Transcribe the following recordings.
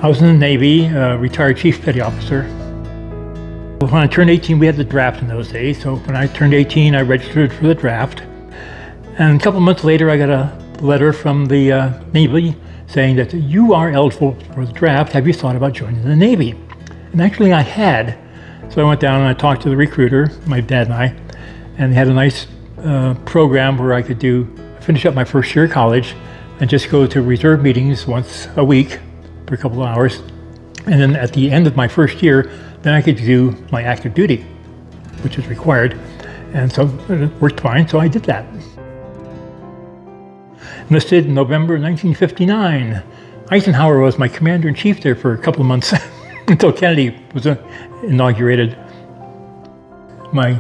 I was in the Navy, retired Chief Petty Officer. When I turned 18, we had the draft in those days. So when I turned 18, I registered for the draft. And a couple months later, I got a letter from the Navy saying that you are eligible for the draft. Have you thought about joining the Navy? And actually I had. So I went down and I talked to the recruiter, my dad and I, and they had a nice program where I could finish up my first year of college and just go to reserve meetings once a week for a couple of hours. And then at the end of my first year, then I could do my active duty, which is required. And so it worked fine, so I did that. Enlisted in November 1959. Eisenhower was my commander-in-chief there for a couple of months until Kennedy was inaugurated. My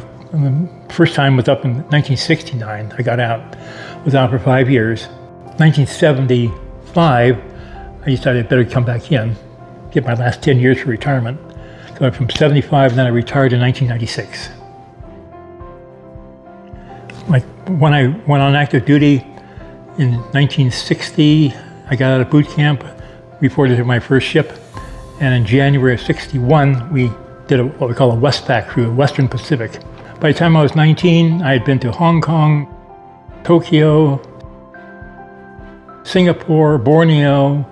first time was up in 1969. I got out. Was out for 5 years. 1975, I decided I better come back in, get my last 10 years for retirement. So I went from 75, and then I retired in 1996. When I went on active duty in 1960, I got out of boot camp, reported to my first ship, and in January of 61, we did what we call a Westpac crew, Western Pacific. By the time I was 19, I had been to Hong Kong, Tokyo, Singapore, Borneo,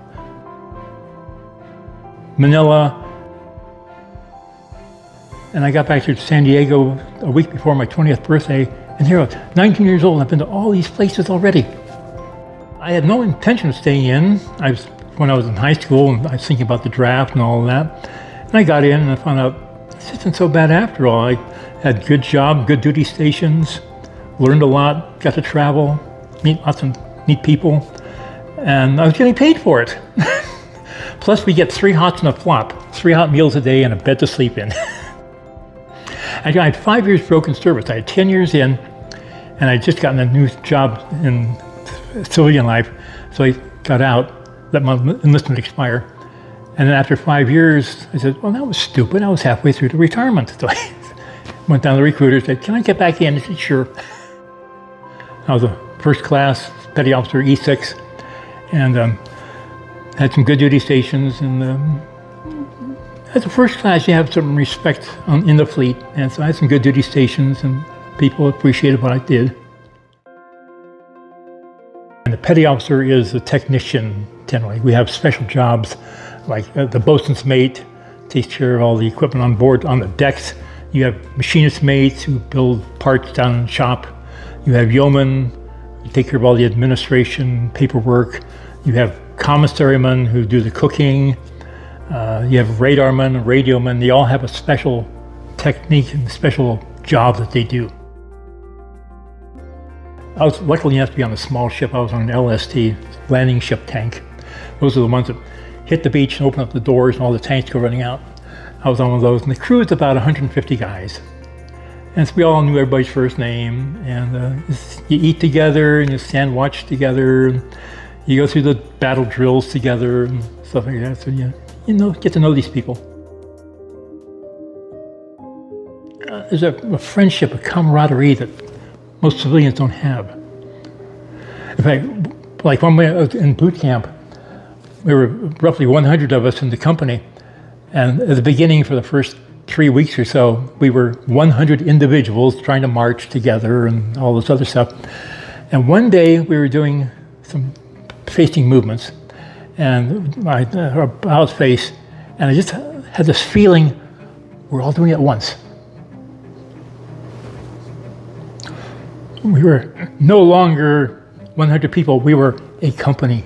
Manila, and I got back to San Diego a week before my 20th birthday, and here I was, 19 years old, and I've been to all these places already. I had no intention of staying in. When I was in high school, and I was thinking about the draft and all of that, and I got in and I found out this isn't so bad after all. I had a good job, good duty stations, learned a lot, got to travel, meet lots of neat people, and I was getting paid for it. Plus we get 3 hots and a flop, 3 hot meals a day and a bed to sleep in. I had 5 years broken service. I had 10 years in, and I'd just gotten a new job in civilian life, so I got out, let my enlistment expire. And then after 5 years, I said, well, that was stupid. I was halfway through the retirement. So I went down to the recruiter and said, can I get back in? He said, sure. I was a first class petty officer, E6, and had some good duty stations. And as a first class, you have some respect in the fleet. And so I had some good duty stations, and people appreciated what I did. And the petty officer is a technician, generally. We have special jobs, like the bosun's mate takes care of all the equipment on board on the decks. You have machinist mates who build parts down in the shop. You have yeomen who take care of all the administration, paperwork. You have commissarymen who do the cooking. You have radarmen, radiomen. They all have a special technique and special job that they do. I was lucky enough to be on a small ship. I was on an LST, landing ship tank. Those are the ones that hit the beach and open up the doors and all the tanks go running out. I was on one of those, and the crew is about 150 guys. And so we all knew everybody's first name, and you eat together, and you stand watch together, and you go through the battle drills together and stuff like that. So you get to know these people. There's a friendship, a camaraderie that most civilians don't have. In fact, like when I was in boot camp, there were roughly 100 of us in the company, and at the beginning, for the first 3 weeks or so, we were 100 individuals trying to march together and all this other stuff. And one day we were doing some facing movements, and I was face, and I just had this feeling we're all doing it at once. We were no longer 100 people, we were a company.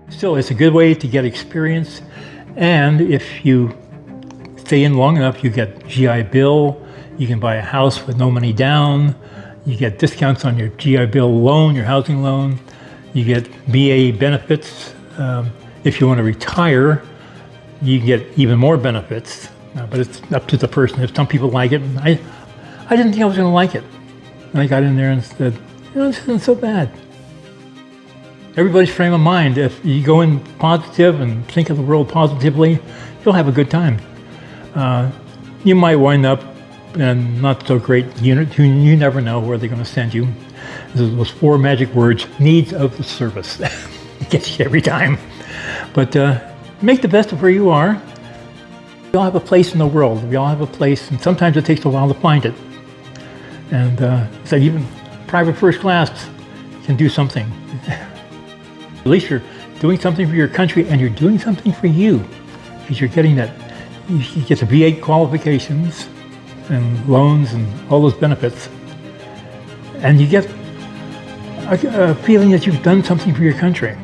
Still, it's a good way to get experience, and if you stay in long enough, you get GI Bill, you can buy a house with no money down, you get discounts on your GI Bill loan, your housing loan, you get VA benefits. If you want to retire, you get even more benefits, but it's up to the person. If some people like it, I didn't think I was going to like it. And I got in there and said, this isn't so bad. Everybody's frame of mind, if you go in positive and think of the world positively, you'll have a good time. You might wind up in not so great unit. You never know where they're going to send you. Those 4 magic words: needs of the service. gets you every time. But make the best of where you are. We all have a place in the world. We all have a place, and sometimes it takes a while to find it. And so even private first class can do something. At least you're doing something for your country, and you're doing something for you, because you're getting that. You get the V8 qualifications and loans and all those benefits, and you get a feeling that you've done something for your country.